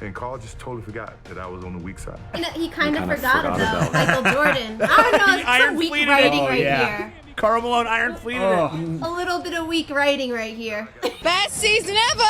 And Carl just totally forgot that I was on the weak side. And he kind of forgot about Michael Jordan. I don't know, it's some weak writing here. Karl Malone iron fleeted it. A little bit of weak writing right here. Best season ever!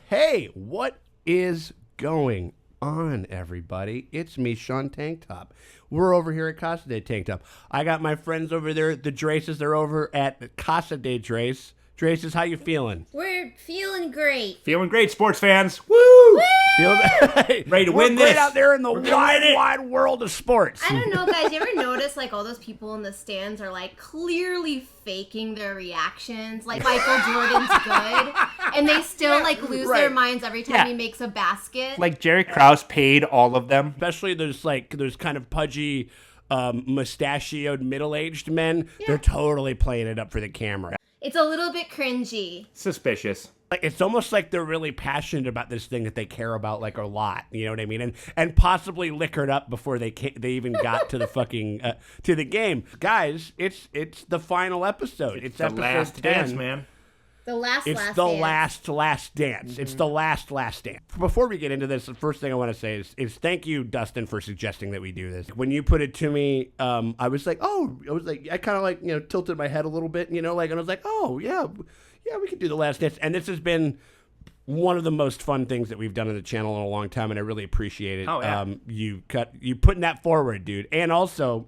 Hey, what is going on, everybody? It's me, Sean Tank Top. We're over here at Casa de Tank Top. I got my friends over there, the Draces. They're over at Casa de Drace. Draces, how you feeling? We're feeling great. Feeling great, sports fans. Woo! Woo! Ready to win We're great this. out there in the wide world of sports. I don't know, guys. You ever notice, like, all those people in the stands are, like, clearly faking their reactions? Like, Michael Jordan's good, and they still, like, lose their minds every time he makes a basket. Like Jerry Krause paid all of them. Especially those kind of pudgy, mustachioed, middle-aged men. Yeah. They're totally playing it up for the camera. It's a little bit cringy. Suspicious. Like, it's almost like they're really passionate about this thing that they care about, like, a lot. You know what I mean? And possibly liquored up before they even got to the fucking to the game. Guys, it's the final episode. It's the episode last 10. dance, man. The last dance. It's the last dance. Mm-hmm. It's the last dance. Before we get into this, the first thing I want to say is thank you, Dustin, for suggesting that we do this. When you put it to me, I was like, I kind of like, you know, tilted my head a little bit, you know, like, and I was like, oh, yeah, we could do the last dance. And this has been one of the most fun things that we've done on the channel in a long time, and I really appreciate it. Oh, yeah. You putting that forward, dude. And also,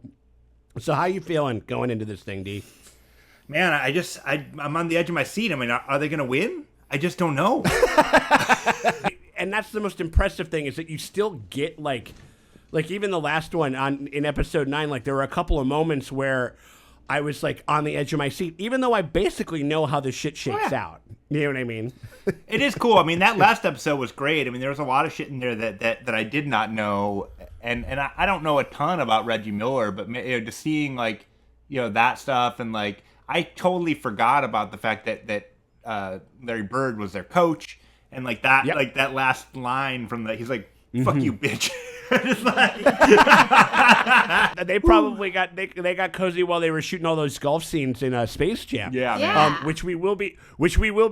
so how you feeling going into this thing, D? Man, I'm on the edge of my seat. I mean, are they going to win? I just don't know. And that's the most impressive thing is that you still get like even the last one in episode 9, like there were a couple of moments where I was like on the edge of my seat, even though I basically know how the shit shakes out. You know what I mean? It is cool. I mean, that last episode was great. I mean, there was a lot of shit in there that I did not know. And I don't know a ton about Reggie Miller, but you know, just seeing like, you know, that stuff and like, I totally forgot about the fact that Larry Bird was their coach, and like that, like that last line from he's like, "Fuck you, bitch." Just like, they probably got cozy while they were shooting all those golf scenes in Space Jam. Yeah, man. Which we will be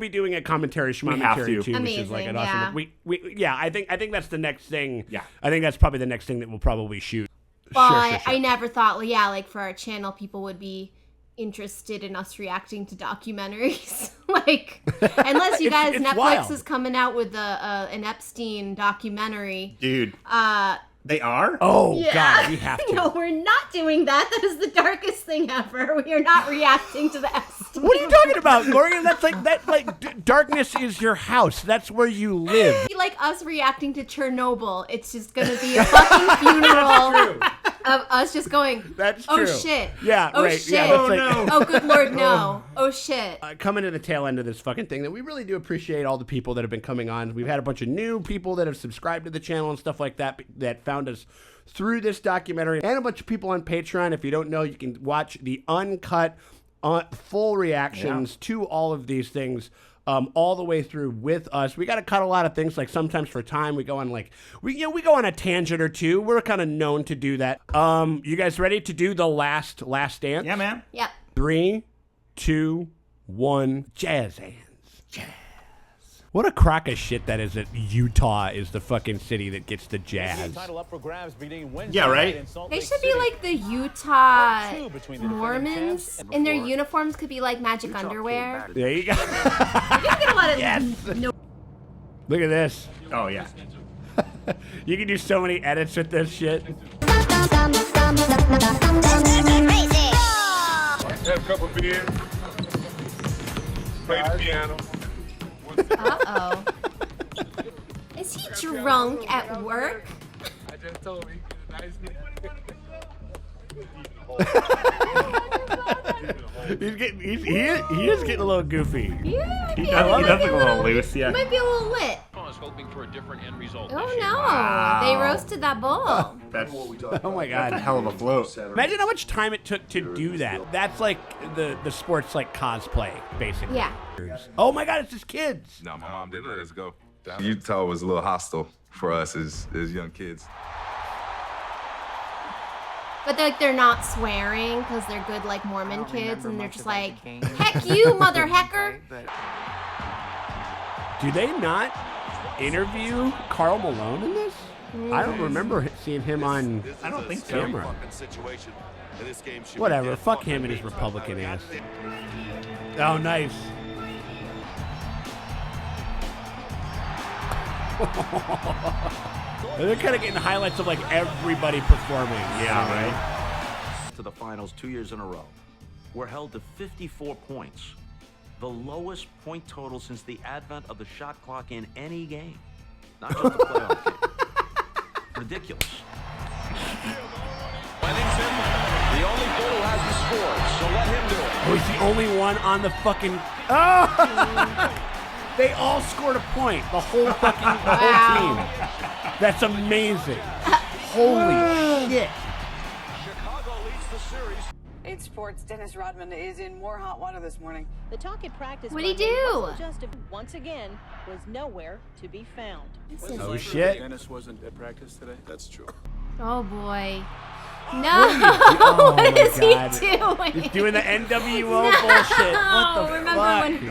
doing a commentary schmomentary too, which is like an awesome. I think that's the next thing. Yeah, I think that's probably the next thing that we'll probably shoot. Well, sure. I never thought, like for our channel, people would be interested in us reacting to documentaries. Like, unless you guys, Netflix wild. Is coming out with an Epstein documentary. Dude. They are? Oh, yeah. God, we have to. No, we're not doing that. That is the darkest thing ever. We are not reacting to the Epstein. What are you talking about, Morgan? That's like darkness is your house. That's where you live. Like us reacting to Chernobyl. It's just going to be a fucking funeral of us just going, that's true. Oh, shit. Yeah, oh, right. Shit. Yeah, oh, like, no. Oh, good Lord, no. Oh, shit. Coming to the tail end of this fucking thing, that we really do appreciate all the people that have been coming on. We've had a bunch of new people that have subscribed to the channel and stuff like that found us through this documentary, and a bunch of people on Patreon. If you don't know, you can watch the uncut, full reactions to all of these things. All the way through with us. We got to cut a lot of things. Like sometimes for time, we go on we go on a tangent or two. We're kind of known to do that. You guys ready to do the last dance? Yeah, man. Yep. 3, 2, 1, jazz hands. Jazz. What a crock of shit that is that Utah is the fucking city that gets the jazz. Yeah, right? They should be like the Utah Mormons, and their uniforms could be like magic underwear. There you go. You're gonna get a lot of Look at this. Oh, yeah. You can do so many edits with this shit. Have a couple beers. Play the piano. Uh-oh. Is he drunk at work? I just told him he is getting a little goofy. Yeah, he does look a little loose, yeah. He might be a little lit. I was hoping for a different end result. Oh no, they roasted that bull. That's, oh my God. That's a hell of a float. Imagine how much time it took to do that. That's like the sports like cosplay, basically. Yeah. Oh my God, it's just kids. No, my mom didn't let us go. Utah was a little hostile for us as young kids. But they're not swearing because they're good like Mormon kids, and they're just like, heck you, mother hecker. Do they not interview Karl Malone in this? I don't remember seeing him on I don't think so. camera. Whatever, fuck him and his Republican ass. Oh, nice. They're kind of getting highlights of like everybody performing. Yeah, right. To the finals 2 years in a row. We're held to 54 points, the lowest point total since the advent of the shot clock in any game, not just the playoff game. Ridiculous. The only bull hasn't scored, so let him do it. Oh, he's the only one on the fucking. Oh! They all scored a point. The whole fucking whole team. That's amazing. Holy shit. Chicago leads the series. In sports, Dennis Rodman is in more hot water this morning. The talk at practice. What'd he do? Once again, was nowhere to be found. Oh shit. Dennis wasn't at practice today. That's true. Oh boy. No. Oh What my is he God. doing? He's doing the NWO No. bullshit. What the Remember fuck? when-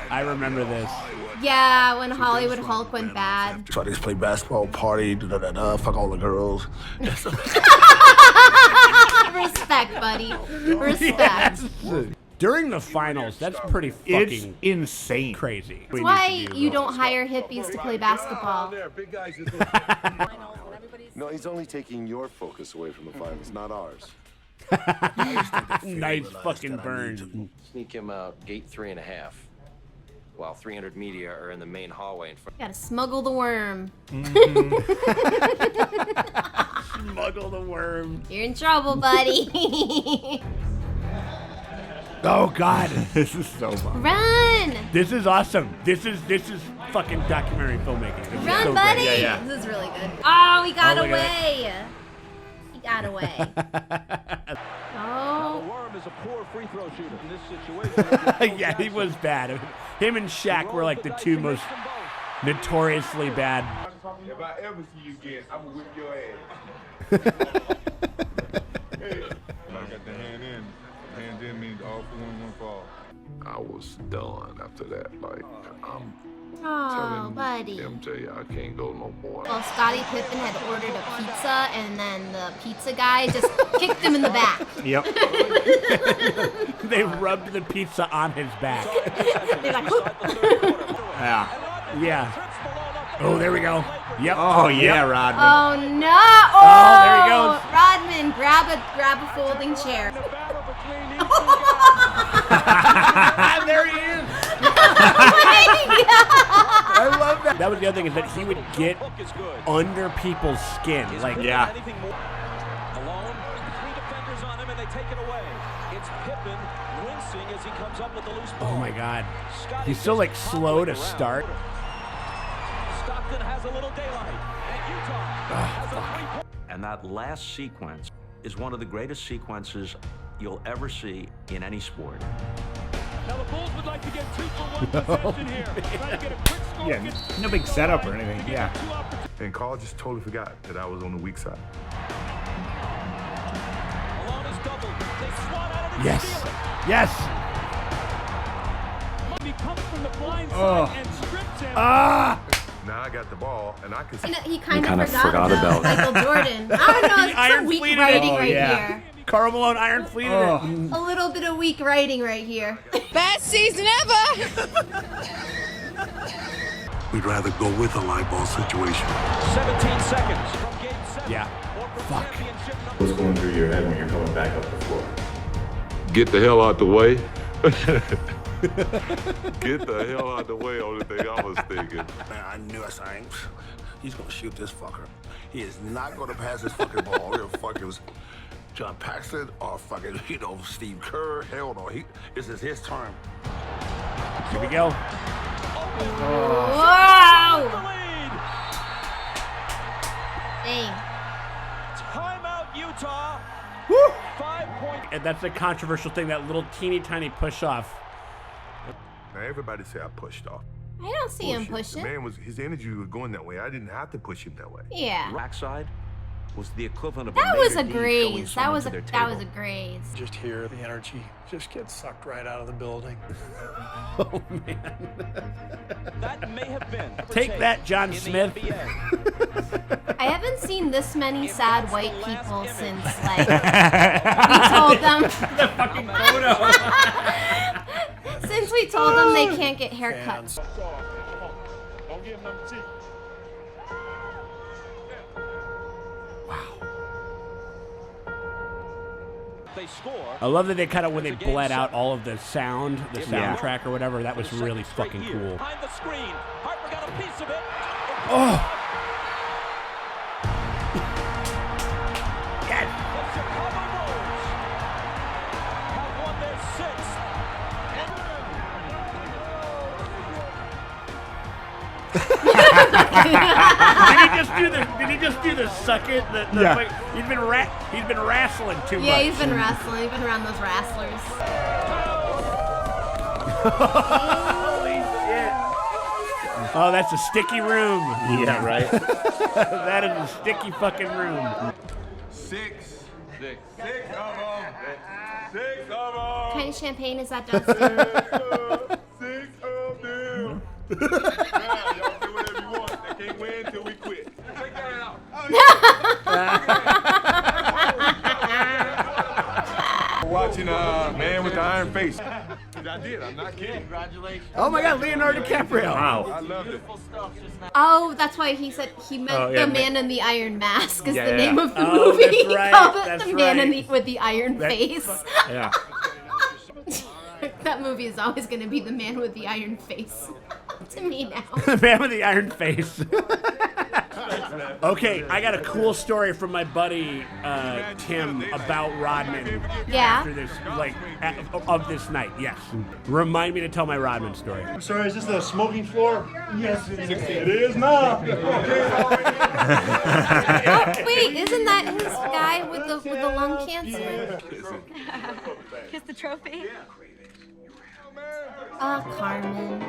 I remember this. Yeah, when Hollywood Hulk went bad. Try to play basketball, party, fuck all the girls. Respect, buddy. Respect. Yes. During the finals, that's pretty It's fucking insane. crazy. That's why you don't hire hippies to play basketball. No, he's only taking your focus away from the finals, not ours. Nice fucking burn. Sneak him out gate 3.5, while 300 media are in the main hallway in front. Gotta smuggle the worm. Smuggle the worm. You're in trouble, buddy. Oh God, this is so fun. Run! This is awesome. This is fucking documentary filmmaking. This is Run, so buddy! great. Yeah. This is really good. Oh, he got Oh, look at away. He got away. Oh. Worm is a poor free throw shooter in this situation. Yeah, he was bad. Him and Shaq were like the two most notoriously bad. If I ever see you again, I'm gonna whip your ass. Hey. I got the hand in. Hand in means all for one fall. I was done after that. Like, I'm Oh, buddy. MJ, I can't go no more. Well, Scottie Pippen had ordered a pizza, and then the pizza guy just kicked him in the back. Yep. They rubbed the pizza on his back. They're like, Yeah. Yeah. Oh, there we go. Yep. Oh yeah, Rodman. oh no! Oh, there he goes. Rodman, grab a folding chair. There he is. I love that. That was the other thing, is that he would get under people's skin. Like, Yeah. Alone, 3 defenders on him, and they take it away. It's Pippen wincing as he comes up with the loose ball. oh my God. He's so like slow to start. Stockton has a little daylight, and Utah has a 3-point. And that last sequence is one of the greatest sequences you'll ever see in any sport. Now the Bulls would like to get 2 for 1 possession here. Try to get a quick score. Yeah. No big setup or anything. Yeah. And Carl just totally forgot that I was on the weak side. Malone is doubled. They swat at it. Yes. Yes. He comes from the blind side Oh. and strips him. Ah. Now I got the ball, and I can see. He kind of forgot about Michael Jordan. I don't know, He it's iron some weak fleeted writing it. right Yeah. here. Karl Malone iron fleeted it. A little bit of weak writing right here. Best season ever. We'd rather go with a live ball situation. 17 seconds from game 7. Yeah. Fuck. What's going through your head when you're coming back up the floor? Get the hell out the way. Get the hell out the way, only thing I was thinking. Man, I knew I sang. He's gonna shoot this fucker. He is not gonna pass this fucking ball. He'll fucking John Paxson or fucking, Steve Kerr. Hell no. This is his turn. Here we go. Wow! Dang. Timeout, Utah. Woo! 5-point. And that's a controversial thing, that little teeny tiny push off. Now everybody say I pushed off. I don't see him pushing. The man his energy was going that way. I didn't have to push him that way. Yeah. Backside was the equivalent of that a was a graze. graze. That was a graze. Just hear the energy just gets sucked right out of the building. Oh man. That may have been. Take that, John Smith. I haven't seen this many sad white people since like we told them. The fucking photo. Since we told them they can't get haircuts. Don't give them cheek. They score. I love that they cut out when they bled out all of the sound, the soundtrack or whatever. That was really fucking cool. Behind the screen, Harper got a piece of it. Oh. Yes. The Chicago Bulls have won their sixth. Did he just do the suck it? He's been wrestling too much. Yeah, he's been wrestling. He's been around those wrestlers. Holy shit. Oh, that's a sticky room. Yeah, right. That is a sticky fucking room. Six of them. What kind of champagne is that, Dustin? 6 of them. Y'all do whatever you want. They can't win until we quit. Check that out. Watching Man with the Iron Face. I did. I'm not kidding. Congratulations. Oh my God, Leonardo DiCaprio. Wow. I loved it. Oh, that's why he said he meant The Man in the Iron Mask is the name of the Oh, movie. that's He right. called it That's The Man right. with the Iron Face. Yeah. That movie is always going to be The Man with the Iron Face to me now. The Man with the Iron Face. Okay, I got a cool story from my buddy Tim about Rodman. Yeah. After this, of this night, yes. Remind me to tell my Rodman story. I'm sorry, is this the smoking floor? Yes, it is now. Wait, isn't that his guy with the lung cancer? Kiss the trophy. Oh, Carmen.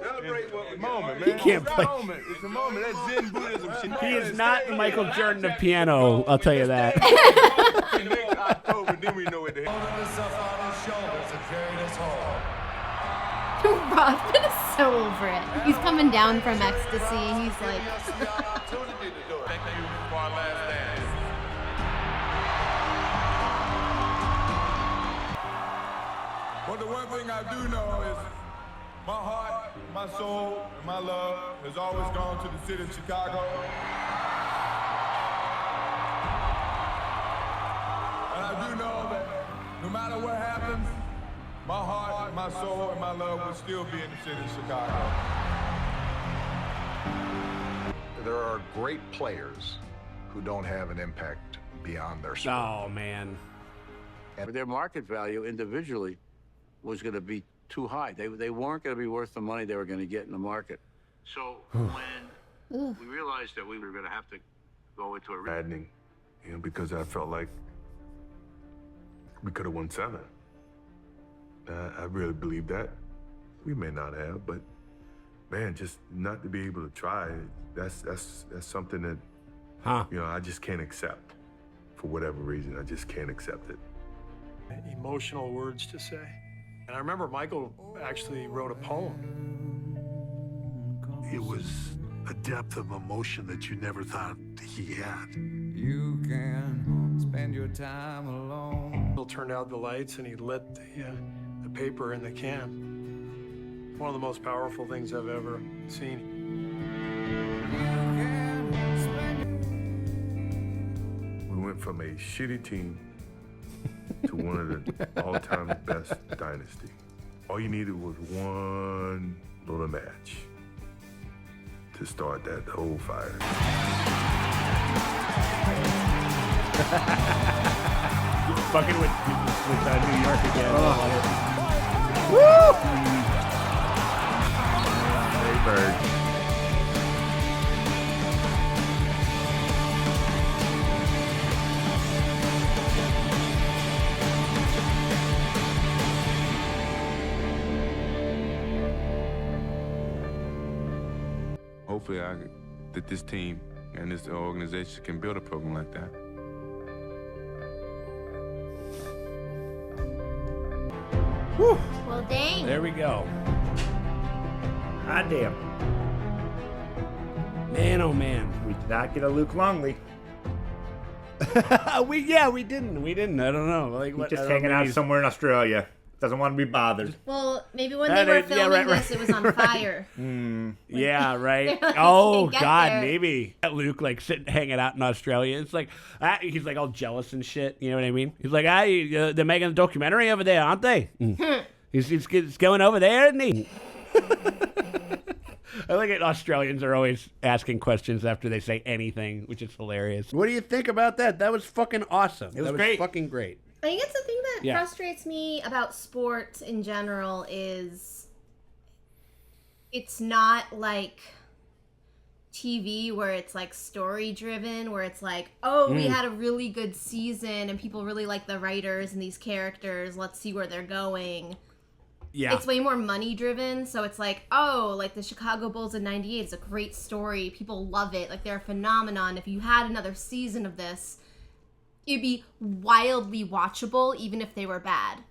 Celebrate the moment, man. He can't play. It's a moment. That's Zen Buddhism shit. He is not the Michael Jordan of piano, I'll tell you that. Next October, then we know what the hell. Rodman is so over it. He's coming down from ecstasy. He's like... But the one thing I do know is my heart, my soul, and my love has always gone to the city of Chicago. And I do know that no matter what happens, my heart, my soul, and my love will still be in the city of Chicago. There are great players who don't have an impact beyond their sport. Oh, man. And their market value individually was going to be too high. They weren't going to be worth the money they were going to get in the market. So when we realized that we were going to have to go into a Maddening, because I felt like we could have won 7. I really believe that. We may not have, but man, just not to be able to try, that's something that I just can't accept. For whatever reason, I just can't accept it. Emotional words to say. And I remember Michael actually wrote a poem. It was a depth of emotion that you never thought he had. You can spend your time alone. He turned out the lights and he lit the paper in the can. One of the most powerful things I've ever seen. We went from a shitty team to one of the all-time best dynasty. All you needed was one little match to start that whole fire. Fucking with New York again. Hey, Bird. hopefully that this team and this organization can build a program like that. Whew. Well, dang. There we go. God damn. Man, oh man. We did not get a Luke Longley. we didn't. I don't know. Like, He's just hanging out somewhere in Australia. Doesn't want to be bothered. Well, maybe when they were filming this, it was on fire. Yeah, right. Like, oh, get God, there. maybe. Luke, like, sitting, hanging out in Australia. It's like, he's, like, all jealous and shit. You know what I mean? He's like, they're making a documentary over there, aren't they? He's going over there, isn't he? I like it. Australians are always asking questions after they say anything, which is hilarious. What do you think about that? That was fucking awesome. It was great. Fucking great. I think it's the thing that frustrates me about sports in general is it's not like TV where it's like story driven, where it's like, oh, we had a really good season and people really like the writers and these characters. Let's see where they're going. Yeah. It's way more money driven. So it's like, oh, like the Chicago Bulls in '98 is a great story. People love it. Like they're a phenomenon. If you had another season of this, it'd be wildly watchable, even if they were bad.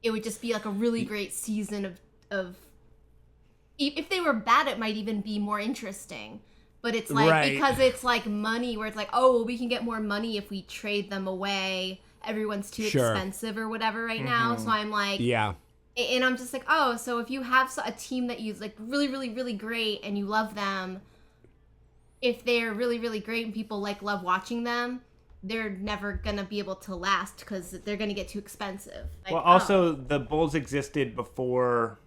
It would just be like a really great season of if they were bad, it might even be more interesting. But it's like, because it's like money, where it's like, oh, well, we can get more money if we trade them away. Everyone's too expensive or whatever right now. So I'm like, and I'm just like, oh, so if you have a team that you like really, really, really great and you love them, if they're really, really great and people like love watching them, they're never gonna be able to last because they're gonna get too expensive. Like, well, also the Bulls existed before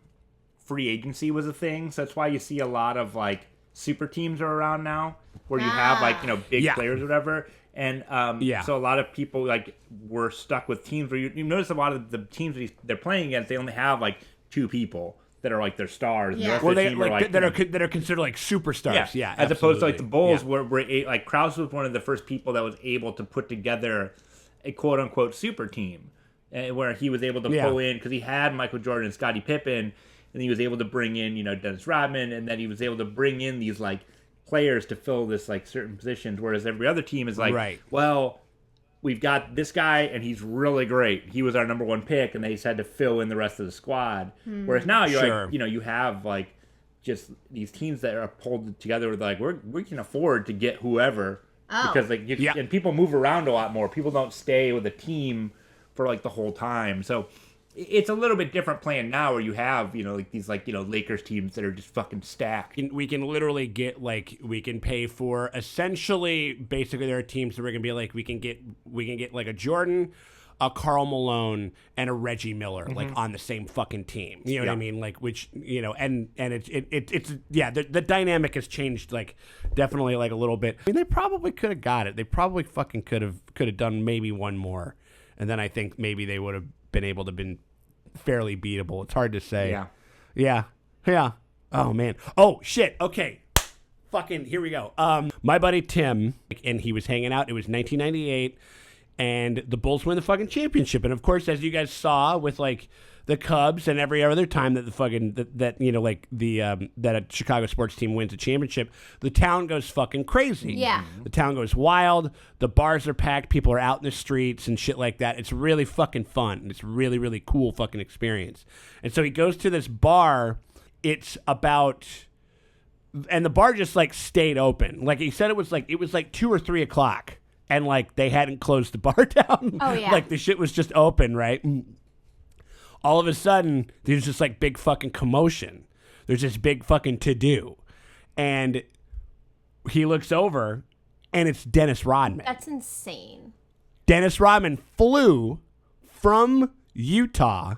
free agency was a thing, so that's why you see a lot of like super teams are around now, where you have like big players or whatever, and so a lot of people like were stuck with teams where you notice a lot of the teams they're playing against, they only have like two people that are like their stars. Yeah. Well, they like that are considered like superstars. Yeah, as opposed to like the Bulls, where like Krause was one of the first people that was able to put together a quote unquote super team, where he was able to pull in because he had Michael Jordan and Scottie Pippen, and he was able to bring in Dennis Rodman, and then he was able to bring in these like players to fill this like certain positions, whereas every other team is like, well, we've got this guy and he's really great. He was our number one pick, and they just had to fill in the rest of the squad. Whereas now you're like, you have like just these teams that are pulled together with like we can afford to get whoever because like and people move around a lot more. People don't stay with a team for like the whole time. So it's a little bit different playing now, where you have like these like Lakers teams that are just fucking stacked. We can literally get we can pay for essentially basically there are teams that we're gonna be like we can get like a Jordan, a Karl Malone, and a Reggie Miller like on the same fucking team. You know what I mean? Like which and it's the dynamic has changed like definitely like a little bit. I mean they probably could have got it. They probably fucking could have done maybe one more, and then I think maybe they would have been able to been fairly beatable. It's hard to say. Yeah. Oh man. Oh shit. Okay. Fucking here we go. My buddy Tim, and he was hanging out. It was 1998, and the Bulls win the fucking championship. And of course, as you guys saw with like the Cubs and every other time that the fucking that a Chicago sports team wins a championship, the town goes fucking crazy. Yeah. The town goes wild. The bars are packed. People are out in the streets and shit like that. It's really fucking fun. It's really, really cool fucking experience. And so he goes to this bar. It's about, and the bar just like stayed open. Like he said, it was like 2 or 3 o'clock, and like they hadn't closed the bar down. Oh yeah. Like the shit was just open, right? All of a sudden, there's just like big fucking commotion. There's this big fucking to-do. And he looks over, and it's Dennis Rodman. That's insane. Dennis Rodman flew from Utah.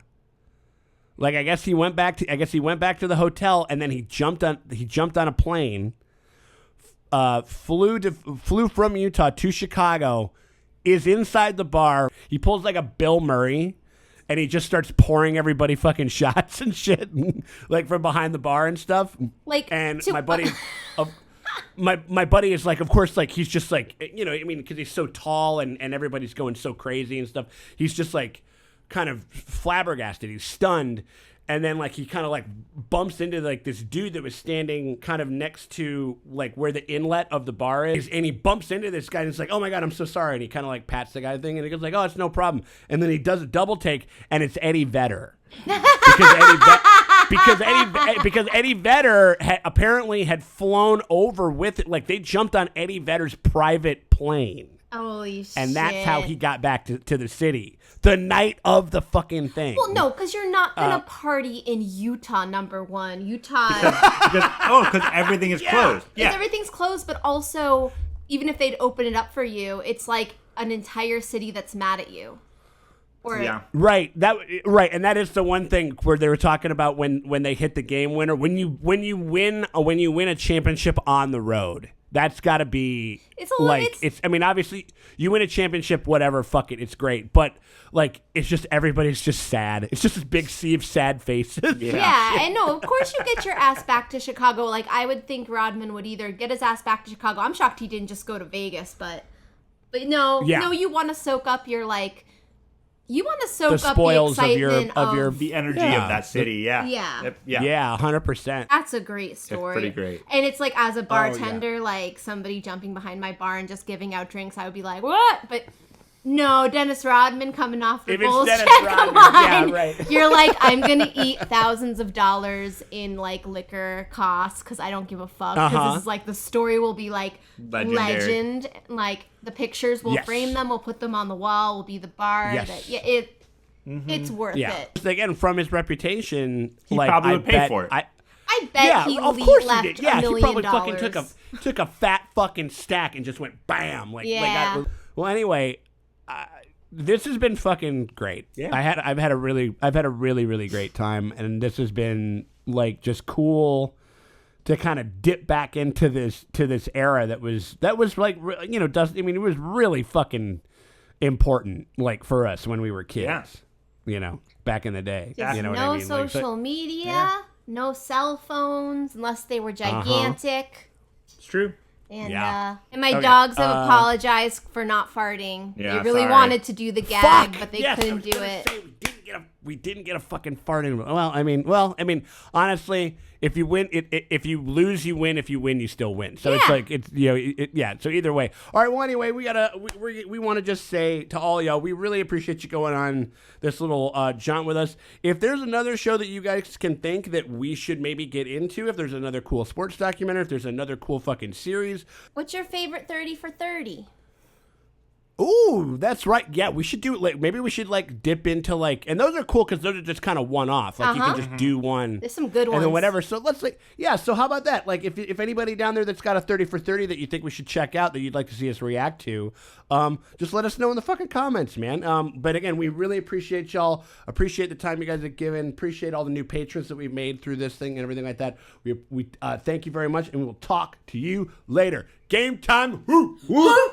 Like I guess he went back to the hotel, and then he jumped on a plane, flew from Utah to Chicago, is inside the bar. He pulls like a Bill Murray, and he just starts pouring everybody fucking shots and shit, like from behind the bar and stuff. Like, and my buddy, my buddy is like, of course, like he's just like, I mean, because he's so tall and everybody's going so crazy and stuff. He's just like kind of flabbergasted. He's stunned, And then like he kind of like bumps into like this dude that was standing kind of next to like where the inlet of the bar is, and he bumps into this guy and it's like, oh my God, I'm so sorry. And he kind of like pats the guy thing and he goes like, oh, it's no problem. And then he does a double take and it's Eddie Vedder. Because Eddie Vedder apparently had flown over with it. Like they jumped on Eddie Vedder's private plane. Holy shit. And that's how he got back to the city. The night of the fucking thing. Well, no, because you're not going to party in Utah, number one. Utah. Because everything is closed. Yeah. Because everything's closed, but also, even if they'd open it up for you, it's like an entire city that's mad at you. Right. And that is the one thing where they were talking about when they hit the game winner. When you win a championship on the road. That's got to be I mean, obviously, you win a championship, whatever, fuck it, it's great. But, like, it's just everybody's just sad. It's just this big sea of sad faces. Yeah, and no, of course you get your ass back to Chicago. Like, I would think Rodman would either get his ass back to Chicago. I'm shocked he didn't just go to Vegas, but no, you want to soak up your, like... You want to soak up the excitement of the energy of that city. Yeah. 100%. That's a great story. It's pretty great. And it's like, as a bartender, like somebody jumping behind my bar and just giving out drinks, I would be like, what? But no, Dennis Rodman coming off the Bulls check line. You're like, I'm gonna eat thousands of dollars in like liquor costs because I don't give a fuck. Because this is like the story will be like legend. Like the pictures, we'll frame them, we'll put them on the wall, will be the bar. Yes. It's worth it. Again, from his reputation, he probably would pay for it. I bet he left $1 million. He probably fucking took a fat fucking stack and just went bam. Well, anyway. This has been fucking great. Yeah. I've had a really really great time, and this has been like just cool to kind of dip back into this era that was like, you know, Dustin. I mean, it was really fucking important, like for us when we were kids. Yeah. You know, back in the day. Just you know no what I mean? social media, no cell phones unless they were gigantic. It's true. And my dogs have apologized for not farting. Yeah, they really wanted to do the gag, but they couldn't do it. We didn't get a fucking fart in. Well, I mean, honestly, if you win, if you lose, you win. If you win, you still win. So it's like So either way. All right. Well, anyway, we want to just say to all y'all, we really appreciate you going on this little jaunt with us. If there's another show that you guys can think that we should maybe get into, if there's another cool sports documentary, if there's another cool fucking series. What's your favorite 30 for 30? Ooh, that's right. Yeah, we should do it. Like, maybe we should like dip into like, and those are cool because those are just kind of one off. Like you can just do one. There's some good ones. And then whatever. So let's like, So how about that? Like, if anybody down there that's got a 30 for 30 that you think we should check out that you'd like to see us react to, just let us know in the fucking comments, man. But again, we really appreciate y'all. Appreciate the time you guys have given. Appreciate all the new patrons that we've made through this thing and everything like that. We thank you very much, and we will talk to you later. Game time. Woo woo.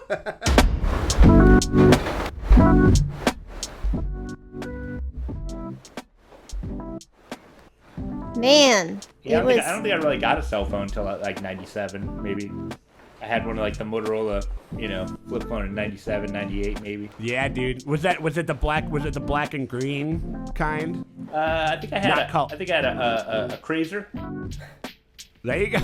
Man, I don't think I really got a cell phone until like 97, maybe. I had one of like the Motorola, flip phone in 97, 98, maybe. Yeah, dude. Was it the black and green kind? I think I had a Crazer. There you go.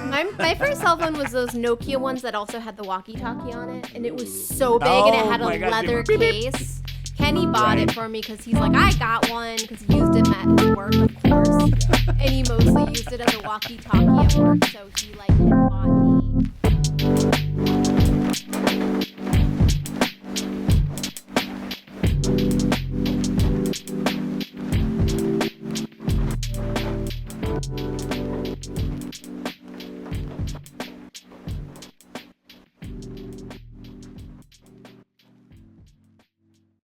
My first cell phone was those Nokia ones that also had the walkie-talkie on it, and it was so big, and it had a leather case. Kenny bought it for me because he's like, I got one, because he used it at his work, of course, and he mostly used it as a walkie-talkie at work, so he like.